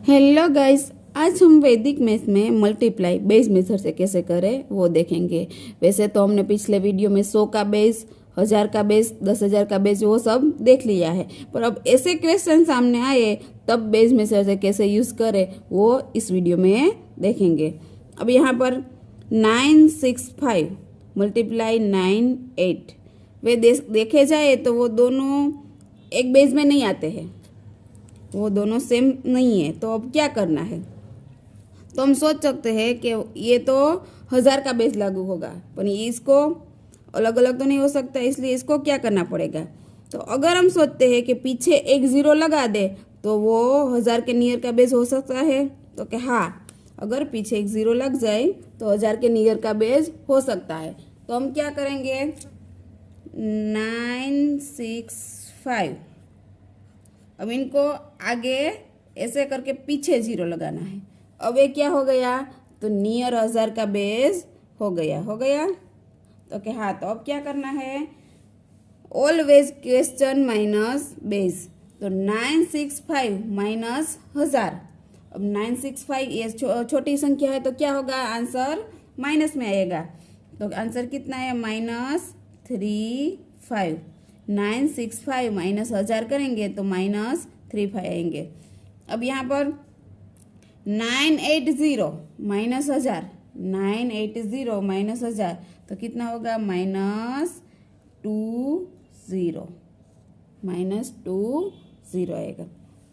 Hello guys, आज हम वैदिक मैथ में मल्टीप्लाई बेस मेथड से कैसे करें वो देखेंगे। वैसे तो हमने पिछले वीडियो में 100 का बेस, 1000 का बेस, 10,000 का बेस वो सब देख लिया है, पर अब ऐसे क्वेश्चन सामने आए तब बेस मेथड से कैसे यूज़ करें वो इस वीडियो में देखेंगे। अब यहाँ पर 965 मल्टीप्लाई 98 वे देखे जाए तो वो दोनों एक बेस में नहीं आते हैं, वो दोनों सेम नहीं है। तो अब क्या करना है, तो हम सोच सकते हैं कि ये तो 1000 का बेस लागू होगा, पर ये इसको अलग अलग तो नहीं हो सकता, इसलिए इसको क्या करना पड़ेगा। तो अगर हम सोचते हैं कि पीछे एक ज़ीरो लगा दे तो वो 1000 के नियर का बेस हो सकता है, तो कि हाँ, अगर पीछे एक ज़ीरो लग जाए तो 1000 के नियर का बेस हो सकता है। तो हम क्या करेंगे, 965, अब इनको आगे ऐसे करके पीछे जीरो लगाना है। अब ये क्या हो गया, तो नियर 1000 का बेस हो गया तो क्या, हाँ, तो अब क्या करना है, ऑलवेज क्वेश्चन माइनस बेस। तो 965 माइनस 1000, अब 965 ये छोटी संख्या है तो क्या होगा, आंसर माइनस में आएगा। तो आंसर कितना है, -35। 965 माइनस 1000 करेंगे तो -35 आएंगे। अब यहाँ पर 980 माइनस 1000, 980 माइनस 1000 तो कितना होगा, -20 आएगा।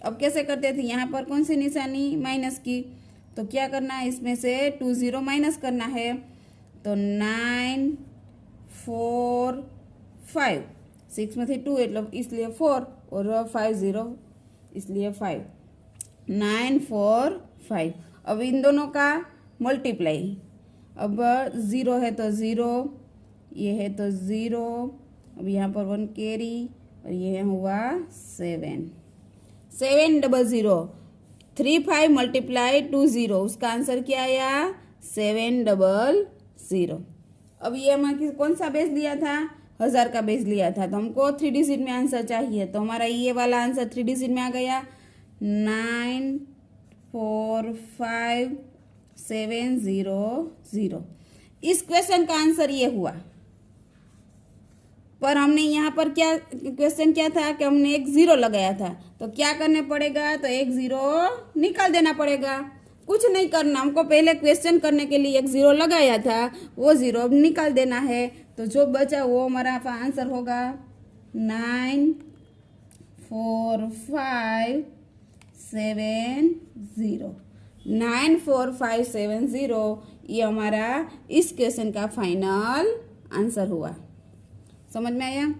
अब कैसे करते थे, यहाँ पर कौन सी निशानी, माइनस की, तो क्या करना है, इसमें से 20 माइनस करना है। तो 9 4 5, 6 में थे 2 इसलिए 4 और 5 0 इसलिए 5, 9 4 5। अब इन दोनों का मल्टीप्लाई, अब 0 है तो 0, ये है तो 0, अब यहाँ पर 1 कैरी और ये हुआ 7 700। 35 मल्टीप्लाई 20, उसका आंसर क्या आया, 700। अब ये हमारे कौन सा बेस लिया था, 1000 का बेस लिया था, तो हमको 3 डिजिट में आंसर चाहिए। तो हमारा ये वाला आंसर 3 डिजिट में आ गया, 945700। इस क्वेश्चन का आंसर ये हुआ। पर हमने यहाँ पर क्या क्वेश्चन क्या था कि हमने एक ज़ीरो लगाया था, तो क्या करने पड़ेगा, तो एक ज़ीरो निकाल देना पड़ेगा। कुछ नहीं करना, हमको पहले क्वेश्चन करने के लिए एक ज़ीरो लगाया था, वो ज़ीरो अब निकाल देना है। तो जो बचा वो हमारा आंसर होगा 94570। 94570 ये हमारा इस क्वेश्चन का फाइनल आंसर हुआ। समझ में आया।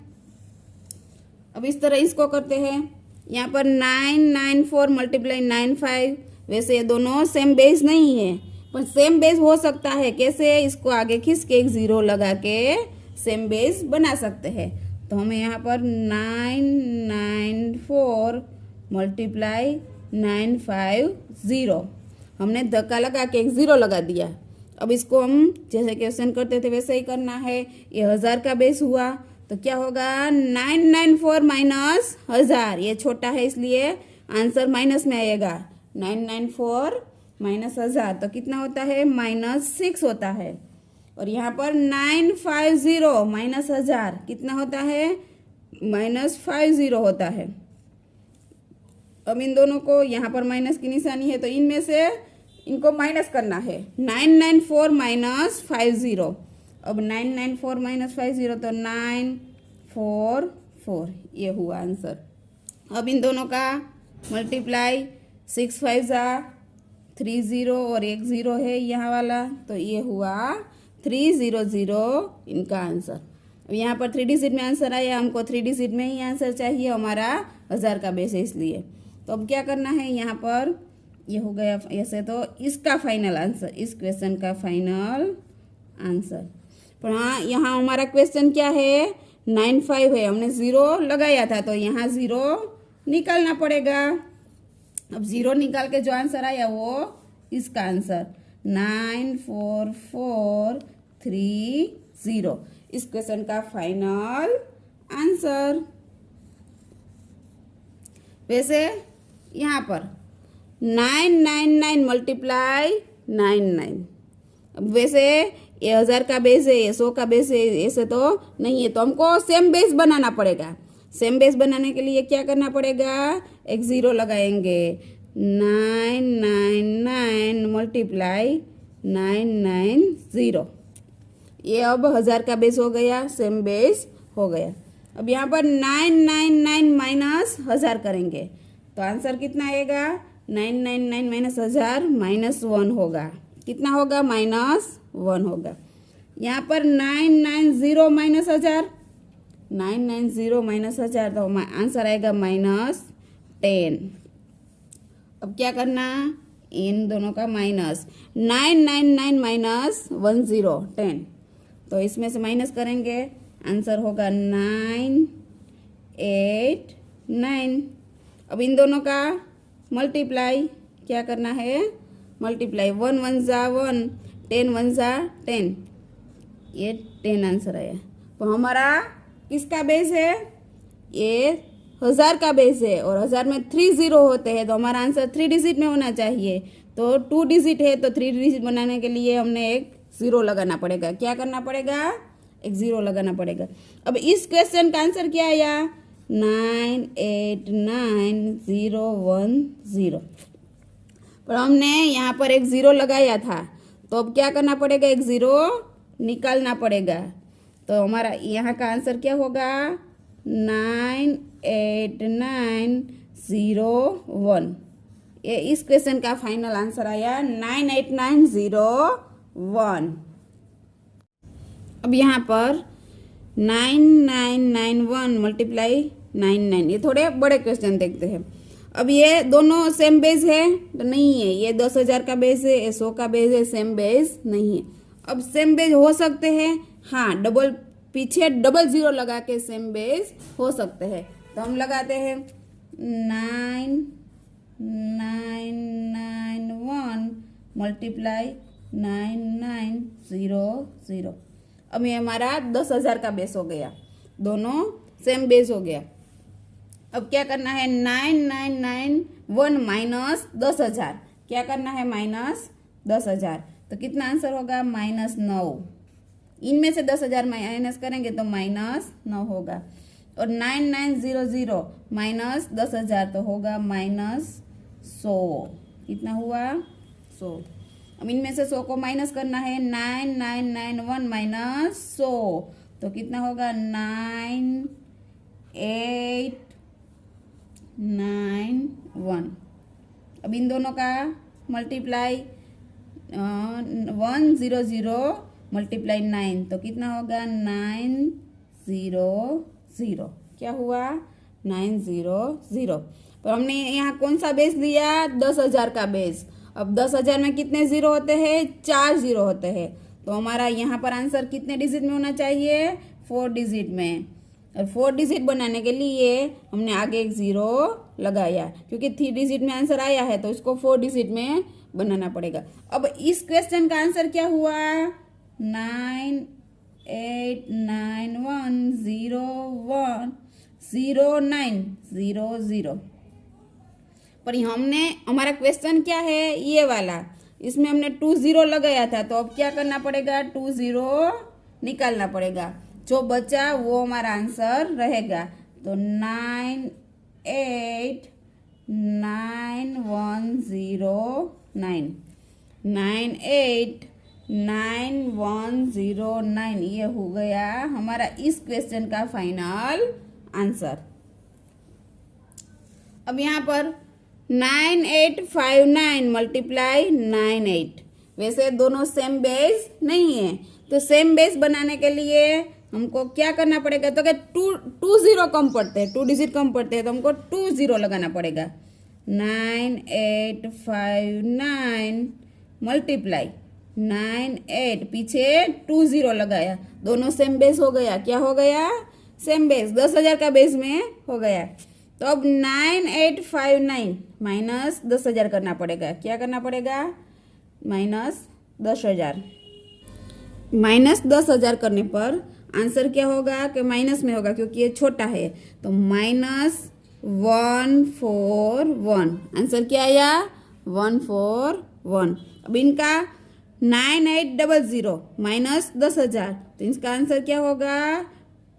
अब इस तरह इसको करते हैं, यहाँ पर 994 मल्टीप्लाई 95, वैसे ये दोनों सेम बेस नहीं है, पर सेम बेस हो सकता है। कैसे, इसको आगे खींच के एक ज़ीरो लगा के सेम बेस बना सकते हैं। तो हमें यहाँ पर 994 मल्टीप्लाई 950, हमने धक्का लगा के एक ज़ीरो लगा दिया। अब इसको हम जैसे क्वेश्चन करते थे वैसे ही करना है। ये 1000 का बेस हुआ तो क्या होगा, 994 माइनस 1000, ये छोटा है इसलिए आंसर माइनस में आएगा। 994 माइनस 1000 तो कितना होता है, -6 होता है। और यहाँ पर 950 माइनस 1000 कितना होता है, -50 होता है। अब इन दोनों को, यहाँ पर माइनस की निशानी है तो इनमें से इनको माइनस करना है। 994 माइनस 50, अब 994 माइनस 50 तो 944, ये हुआ आंसर। अब इन दोनों का मल्टीप्लाई, 6 5 30 और एक 0 है यहाँ वाला, तो ये हुआ 300 इनका आंसर। अब यहाँ पर 3 डिजिट में आंसर आया, हमको 3 डिजिट में ही आंसर चाहिए, हमारा 1000 का बेस है इसलिए। तो अब क्या करना है, यहाँ पर ये हो गया ऐसे, तो इसका फाइनल आंसर, इस क्वेश्चन का फाइनल आंसर। पर हाँ, यहाँ हमारा क्वेश्चन क्या है, 95 है, हमने 0 लगाया था तो यहाँ 0 निकालना पड़ेगा। अब 0 निकाल के जो आंसर आया वो इसका आंसर 94430, इस क्वेश्चन का फाइनल आंसर। वैसे यहाँ पर 999 मल्टीप्लाई 99। अब वैसे ये 1000 का बेस है, ये 100 का बेस है, ऐसे तो नहीं है, तो हमको सेम बेस बनाना पड़ेगा। सेम बेस बनाने के लिए क्या करना पड़ेगा, एक ज़ीरो लगाएंगे। 999 मल्टीप्लाई 990, ये अब 1000 का बेस हो गया, सेम बेस हो गया। अब यहाँ पर 999 माइनस 1000 करेंगे तो आंसर कितना आएगा, 999 माइनस 1000 -1 होगा। कितना होगा, -1 होगा। यहाँ पर 990 माइनस 1000, 990 माइनस 1000 तो आंसर आएगा -10। अब क्या करना, इन दोनों का माइनस, 999 माइनस 10 10, तो इसमें से माइनस करेंगे, आंसर होगा 989। अब इन दोनों का मल्टीप्लाई क्या करना है, मल्टीप्लाई 1 1 जा 1, 10 1 जा 10, ये 10 आंसर आया। तो हमारा किसका बेस है, ये 1000 का बेस है और 1000 में 3 0 होते हैं, तो हमारा आंसर 3 डिजिट में होना चाहिए। तो 2 डिजिट है तो 3 डिजिट बनाने के लिए हमने एक ज़ीरो लगाना पड़ेगा। क्या करना पड़ेगा, एक ज़ीरो लगाना पड़ेगा। अब इस क्वेश्चन का आंसर क्या आया, 989010, पर हमने यहाँ पर एक ज़ीरो लगाया था, तो अब क्या करना पड़ेगा, एक ज़ीरो निकालना पड़ेगा। तो हमारा यहाँ का आंसर क्या होगा, 98901। ये इस क्वेश्चन का फाइनल आंसर आया 98901। अब यहाँ पर 9991 मल्टीप्लाई 99, ये थोड़े बड़े क्वेश्चन देखते हैं। अब ये दोनों सेम बेस है तो नहीं है, ये 10,000 का बेस है, ये 100 का बेस है, सेम बेस नहीं है। अब सेम बेस हो सकते हैं, हाँ, डबल पीछे डबल ज़ीरो लगा के सेम बेस हो सकते हैं। तो हम लगाते हैं 9991 मल्टीप्लाई 9900। अब ये हमारा 10,000 का बेस हो गया, दोनों सेम बेस हो गया। अब क्या करना है, 9991 माइनस 10,000, क्या करना है, माइनस 10,000, तो कितना आंसर होगा, -9। इनमें से 10,000 माइनस करेंगे तो -9 होगा। और 9900 माइनस 10,000 तो होगा -100। कितना हुआ, 100। अब इनमें से 100 को माइनस करना है, 9991 माइनस 100 तो कितना होगा, 9891। अब इन दोनों का मल्टीप्लाई 100 मल्टीप्लाई 9 तो कितना होगा, 900। क्या हुआ, 900। पर हमने यहाँ कौन सा बेस लिया, 10,000 का बेस। अब 10,000 में कितने ज़ीरो होते हैं, 4 ज़ीरो होते हैं, तो हमारा यहाँ पर आंसर कितने डिजिट में होना चाहिए, 4 डिजिट में। और 4 डिजिट बनाने के लिए हमने आगे एक ज़ीरो लगाया, क्योंकि 3 डिजिट में आंसर आया है तो इसको 4 डिजिट में बनाना पड़ेगा। अब इस क्वेश्चन का आंसर क्या हुआ, 9891010900। पर हमने, हमारा क्वेश्चन क्या है, ये वाला, इसमें हमने 2 0 लगाया था, तो अब क्या करना पड़ेगा, 2 0 निकालना पड़ेगा, जो बचा वो हमारा आंसर रहेगा। तो 989109 989109, ये हो गया हमारा इस क्वेश्चन का फाइनल आंसर। अब यहाँ पर 9859 मल्टीप्लाई 98, वैसे दोनों सेम बेस नहीं है, तो सेम बेस बनाने के लिए हमको क्या करना पड़ेगा, तो क्या 2 0 कम पड़ते हैं, 2 डिजिट कम पड़ते हैं, तो हमको 2 0 लगाना पड़ेगा। 9859 मल्टीप्लाई 98, पीछे 2 0 लगाया, दोनों सेम बेस हो गया। क्या हो गया, सेम बेस, 10,000 का बेस में हो गया। तो अब 9859 माइनस 10,000 करना पड़ेगा। क्या करना पड़ेगा, -10,000। -10,000 करने पर आंसर क्या होगा, कि माइनस में होगा, क्योंकि ये छोटा है, तो -141। आंसर क्या आया, 141। अब इनका 9800 माइनस 10,000, तो इसका आंसर क्या होगा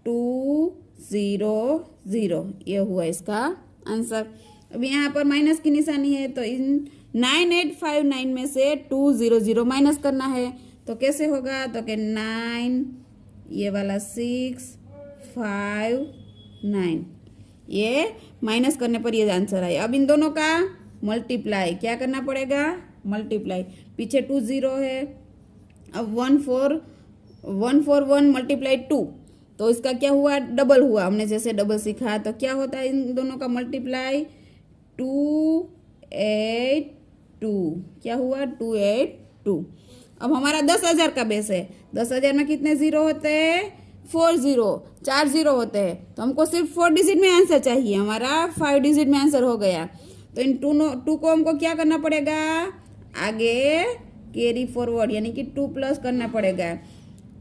200। ये हुआ इसका आंसर। अब यहाँ पर माइनस की निशानी है, तो इन 9859 में से 200 माइनस करना है। तो कैसे होगा, तो कि 9, ये वाला 659, ये माइनस करने पर ये आंसर आए। अब इन दोनों का मल्टीप्लाई क्या करना पड़ेगा, मल्टीप्लाई, पीछे 20 है। अब 141 मल्टीप्लाई 2, तो इसका क्या हुआ, डबल हुआ। हमने जैसे डबल सीखा, तो क्या होता है इन दोनों का मल्टीप्लाई, 282। क्या हुआ, 282। अब हमारा 10,000 का बेस है। 10,000 में कितने जीरो होते हैं, 4 जीरो होते हैं। तो हमको सिर्फ 4 डिजिट में आंसर चाहिए, हमारा 5 डिजिट में आंसर हो गया। तो इन टू को हमको क्या करना पड़ेगा, आगे कैरी फॉरवर्ड, यानी कि 2 प्लस करना पड़ेगा।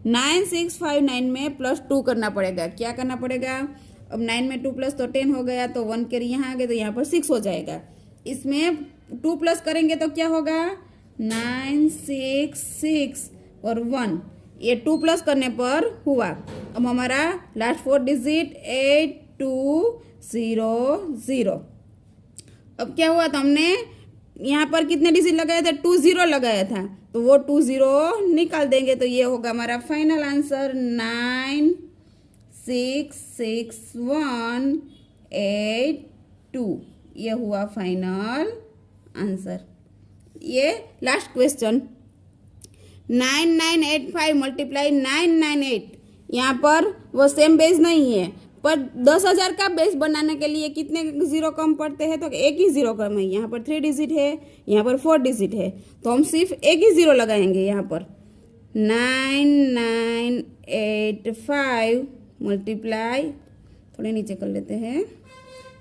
9659 में प्लस 2 करना पड़ेगा। क्या करना पड़ेगा, अब 9 में 2 प्लस तो 10 हो गया, तो 1 कैरी यहाँ आ गए, तो यहाँ पर 6 हो जाएगा। इसमें 2 प्लस करेंगे तो क्या होगा, 966 और 1, ये 2 प्लस करने पर हुआ। अब हमारा लास्ट 4 डिजिट 8200। अब क्या हुआ, तो हमने यहाँ पर कितने डिजिट लगाया था, 20 लगाया था, तो वो 20 निकाल देंगे, तो ये होगा हमारा फाइनल आंसर 9666182। ये हुआ फाइनल आंसर। ये लास्ट क्वेश्चन, 9985 मल्टीप्लाई 998। यहाँ पर वो सेम बेस नहीं है, पर 10,000 का बेस बनाने के लिए कितने जीरो कम पड़ते हैं, तो एक ही जीरो कम है। यहाँ पर 3 डिजिट है, यहाँ पर 4 डिजिट है, तो हम सिर्फ एक ही जीरो लगाएंगे। यहाँ पर 9985 मल्टीप्लाई, थोड़े नीचे कर लेते हैं,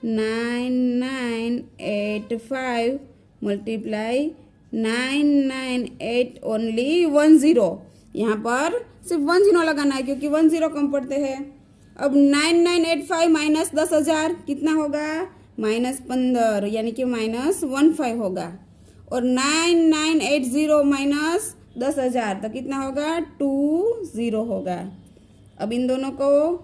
9985 मल्टीप्लाई 998 ओनली 10। यहाँ पर सिर्फ 10 लगाना है, क्योंकि 10 कम पड़ते हैं। अब 9985 माइनस 10,000 कितना होगा, -15, यानी कि -15 होगा। और 9980 माइनस 10,000 तो कितना होगा, 20 होगा। अब इन दोनों को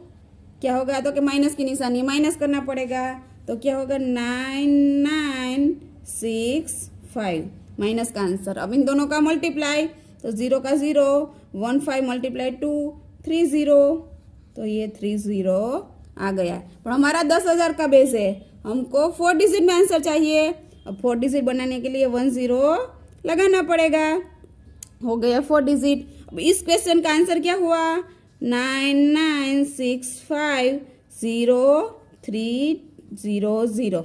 क्या होगा, तो कि माइनस की निशानी माइनस करना पड़ेगा, तो क्या होगा 9965 माइनस का आंसर। अब इन दोनों का मल्टीप्लाई, तो 0 का 0, 15 मल्टीप्लाई 2 30, तो ये 30 आ गया। पर हमारा 10,000 का बेस है, हमको 4 डिजिट में आंसर चाहिए। अब 4 डिजिट बनाने के लिए 10 लगाना पड़ेगा, हो गया 4 डिजिट। अब इस क्वेश्चन का आंसर क्या हुआ, 996503000।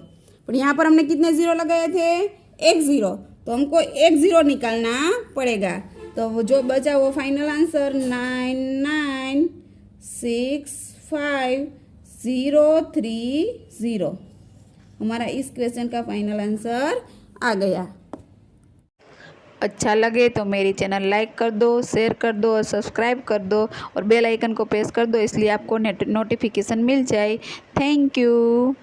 पर यहाँ पर हमने कितने जीरो लगाए थे, एक जीरो, तो हमको एक जीरो निकालना पड़ेगा। तो वो जो बचा वो फाइनल आंसर 9965030। हमारा इस क्वेश्चन का फाइनल आंसर आ गया। अच्छा लगे तो मेरी चैनल लाइक कर दो, शेयर कर दो और सब्सक्राइब कर दो और बेल आइकन को प्रेस कर दो, इसलिए आपको नोटिफिकेशन मिल जाए। Thank you.